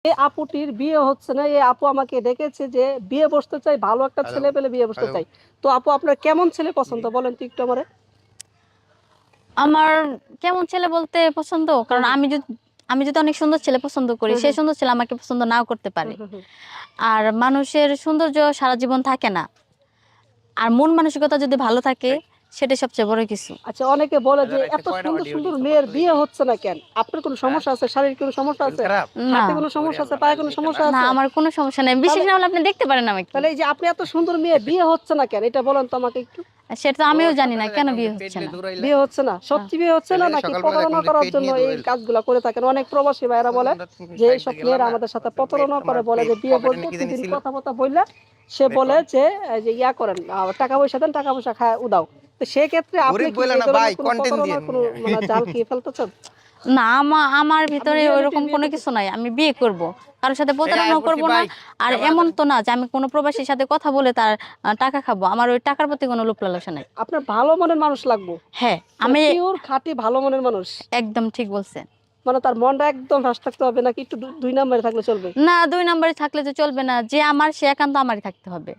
এই আপুটির বিয়ে হচ্ছে না। এই আপু আমাকে ডেকেছে যে বিয়ে বসতে চাই, ভালো একটা হ্যালো, ছেলে পেলে বিয়ে বসতে হ্যালো। চাই। তো আপু আপনার কেমন ছেলে জি। পছন্দ বলেন তো একটু আমারে? আমার কেমন ছেলে বলতে পছন্দ? হুম, কারণ হুম। আমি যদি অনেক সুন্দর ছেলে পছন্দ করি, হুম, সেই হুম। সুন্দর ছেলে আমাকে পছন্দ নাও করতে হুম, পারে। হুম, হুম। আর মানুষের সৌন্দর্য সারা জীবন থাকে না। আর মন মানসিকতা যদি ভালো থাকে, ভাই, সেটাই সবচেয়ে বড় কিছু। আচ্ছা অনেকে বলে যে রাইতে এত কয়টা সুন্দর, অডিও সুন্দর দিছো কত মেয়ের বিয়ে দেখি? হচ্ছে না কেন? আপনার কোনো হ্যাঁ? সমস্যা আছে? শারীরিক কোনো সমস্যা শরীর আছে? খারাপ? না, হাতে কোনো ওরে সমস্যা আছে? আল্লাহ, পায়ে নাইল কোনো দিতেন না? সমস্যা না আছে? আমার কোনো সমস্যা নাই। তাহলে বিশ্বাস না হলে আপনি দেখতে পারেন আমাকে। তাহলে এই যে আপনি এত সুন্দর মেয়ে বিয়ে হচ্ছে না কেন? এটা বলেন তো আমাকে একটু। সেটা তো ও আমিও জানি না সকালে কেন দেখলাম যে বিয়ে পেট হচ্ছে নিয়ে না। দৌড়াইলে। বিয়ে হচ্ছে না? হ্যাঁ। সত্যি বিয়ে হচ্ছে না ছেলেরে নাকি সকালবেলা প্রতারণা দেখলাম যে করার পেট জন্য নিয়ে এই দৌড়াইল। কাজগুলা করে থাকেন? অনেক প্রবাসী ভাইয়েরা বলে কতজনটা তুমি যে সাইড এইসব দিয়ে গেলাম মেয়েরা না? আমাদের সাথে দেখলাম যে প্রতারণা করে, তোমার বলে পেট যে বিয়ে পকেটে নিয়ে কি জানি প্রতিদিন ছিল। কথা বললে সে বলে দেখলাম। যে এই যে ইয়া করেন টাকা পয়সা দেন, টাকা পয়সা খায় উদাও। তো সেক্ষেত্রে আপনি গরিব কি বইলা এই না ভাই, ধরনের কোনো কনটেন্ট প্রতারণার দিয়েন কোনো মিয়া। মানে জাল কি ফেলতেছেন? না আমার আপনি ভিতরে রিয়েলিটি ওইরকম বিয়ে কোনো করতে কিছু নাই। আমি বিয়ে করব। কারো সাথে এই আয়া প্রতারণা পড়ছি করব না। ভাই। আর ক্যামেরা এমন ধরেন। তো না যে আমি কোনো প্রবাসীর সাথে কথা বলে তার টাকা খাবো। আমার ওই টাকার প্রতি কোনো লোভ লালসা নাই। আপনার ভালো মনের মানুষ লাগবো। হ্যাঁ, মানে আমি পিওর খাঁটি ভালো মনের মানুষ। একদম ঠিক বলছেন। মানে তার মনটা একদম ফ্রেশ থাকতে হবে নাকি একটু দুই নাম্বারে থাকলে চলবে? না ২ নাম্বারে থাকলে তো চলবে না। যে আমার সে একান্ত আমারই থাকতে হবে।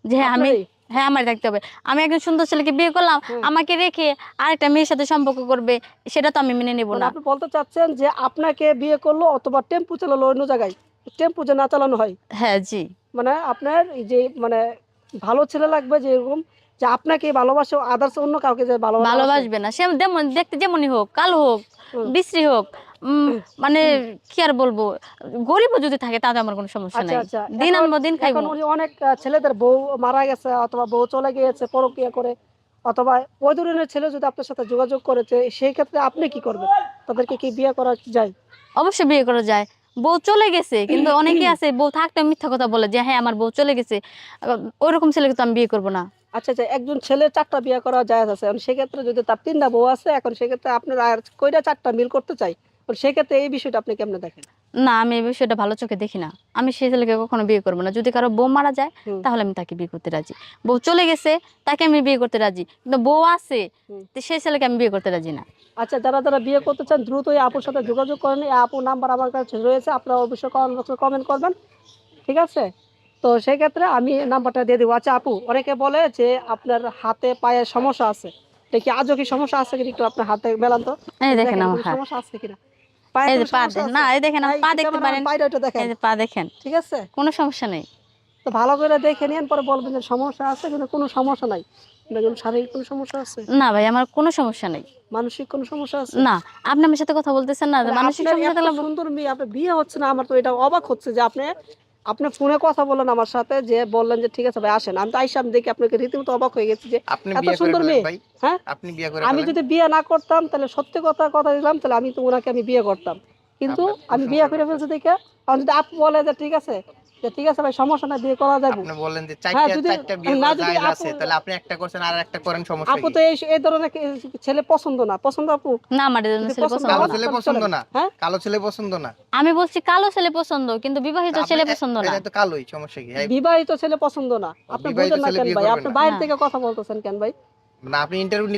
যে হ্যাঁ, আপনারই? আমারই থাকতে হবে। আমি একজন সুন্দর ছেলেকে বিয়ে করলাম, হ্যাঁ। আমাকে রেখে আরেকটা মেয়ের সাথে সম্পর্ক করবে, সেটা তো আমি মেনে নেব মানে না। আপনি বলতে চাচ্ছেন যে আপনাকে বিয়ে করলো অথবা টেম্পু চালালো অন্য জায়গায়। টেম্পু যে না চালানো হয়। হ্যাঁ, জি। মানে আপনার এই যে মানে ভালো ছেলে লাগবে যে এরকম যে আপনাকে ভালোবাসে আদার্স অন্য কাউকে যে ভালোবাসে না বাসে। ভালোবাসবে না। সে যেমন দেখতে যেমনই হোক, কালো হোক, হুম। বিশ্রী হোক, মানে কি আর বলবো? গরিবও যদি থাকে তাতে আমার কোনো সমস্যা আচ্ছা, নাই। আচ্ছা। দিন এখন আনবো, দিন এখন খাইবো। উনি অনেক ছেলেদের বউ মারা গেছে অথবা বউ চলে গিয়েছে পরক্রিয়া করে অথবা ওই ধরনের ছেলে যদি আপনার সাথে যোগাযোগ করেছে সেই ক্ষেত্রে আপনি কি করবেন? তাদেরকে কি বিয়ে করা যায়? অবশ্যই বিয়ে করা যায়। বউ চলে গেছে কিন্তু অনেকে আছে বউ থাকতেও মিথ্যা কথা বলে যে হ্যাঁ, আমার বউ চলে গেছে। আ ওইরকম ছেলেকে তো আমি বিয়ে করব না। আচ্ছা, আচ্ছা। একজন ছেলের ৪ টা বিয়ে করা জায়েজ আছে। এখন সেক্ষেত্রে যদি তার ৩ টা বউ আছে, এখন সেক্ষেত্রে আপনার আর কইরা ৪ টা মিল করতে চাই। তো সেক্ষেত্রে এই বিষয়টা আপনি কেমনে দেখেন? না, আমি এই বিষয়টা ভালো চোখে দেখি না। আমি সেই ছেলেকে কখনো বিয়ে করব না। যদি কারো বউ মারা যায়, হুম, তাহলে আমি তাকে বিয়ে করতে রাজি। বউ চলে গেছে, তাকে আমি বিয়ে করতে রাজি। কিন্তু বউ আছে, হুম। তো সেই ছেলেকে আমি বিয়ে করতে রাজি না। আচ্ছা, যারা বিয়ে করতে চান দ্রুত এই আপুর সাথে যোগাযোগ করেন। এই আপুর নাম্বার আমার কাছে রয়েছে। আপনারা অবশ্যই কমেন্ট বক্সে কমেন্ট করবেন। ঠিক আছে? তো সেক্ষেত্রে আমি নাম্বারটা দিয়ে দেব। আচ্ছা আপু, অনেকে বলে যে আপনার হাতে পায়ে সমস্যা আছে। এটা কি আজও কি সমস্যা আছে কিনা একটু আপনার হাতে মেলান তো। এই এই যে দেখেন দেখেন আমার কোনো হাত। সমস্যা আছে কিনা? পায়ে এই যে কোনো পা সমস্যা না আছে? এই দেখেন আমার এই পা একটু দেখতে ক্যামেরাম্যান পারেন? পায়টা একটু এই দেখেন। যে পা দেখেন। ঠিক আছে? কোনো সমস্যা নেই। তো ভালো করে দেখে নিয়েন পরে বলবেন যে সমস্যা আছে কিন্তু কোনো সমস্যা নাই। দেখুন শারীরিক কোনো সমস্যা আছে? না ভাই আমার কোনো সমস্যা নেই। মানসিক কোনো সমস্যা আছে? না, আপনি আমার সাথে কথা বলতেছেন না যে তাহলে মানসিক আপনার সমস্যা এত থাকলে সুন্দর মেয়ে আপনার বিয়ে হচ্ছে না আমার তো এটা অবাক হচ্ছে যে আপনি ফোনে কথা বললেন আমার সাথে যে বললেন যে ঠিক আছে ভাই আসেন। আমি তো আইসা আমি দেখি আপনাকে রীতিমতো অবাক হয়ে গেছি যে আপনি এত বিয়ে করে সুন্দর ফেলেন মেয়ে। ভাই। হ্যাঁ? আপনি বিয়ে করে আমি ফেলেন। যদি বিয়ে না করতাম তাহলে সত্যি কথা দিলাম তাহলে আমি তো উনাকে আমি বিয়ে করতাম। কিন্তু আপনার তো আমি বিয়ে প্রশংসা করে ফেলছি করতেছে। দেখে এখন যদি আপু বলে যে ঠিক আছে ভাই সমস্যা নাই বিয়ে করা যাবে। আপনি বললেন যে হ্যাঁ ৪ যদি টা বিয়ে না করা যদি জায়েজ আপু আছে। তাহলে আপনি একটা করছেন আর একটা করেন সমস্যা আপু কি? তো এই ধরনের ছেলে পছন্দ না। পছন্দ আপু? না আমার এই যদি ধরনের ছেলে পছন্দ পছন্দ কালো হন না। ছেলে তাহলে পছন্দ চলেন। না? হ্যাঁ? কালো ছেলে পছন্দ না? আমি বলছি কালো ছেলে পছন্দ কিন্তু তা বিবাহিত আপনি ছেলে পছন্দ না। এটা তো কালোই, সমস্যা কি? এই বিবাহিত ছেলে পছন্দ না। আপনি বিবাহিত বুঝেন না ছেলে কেন বিয়ে ভাই? করবেন আপনি না? বাইরে না। থেকে কথা বলতেছেন কেন ভাই? না আপনি ইন্টারভিউ নিতে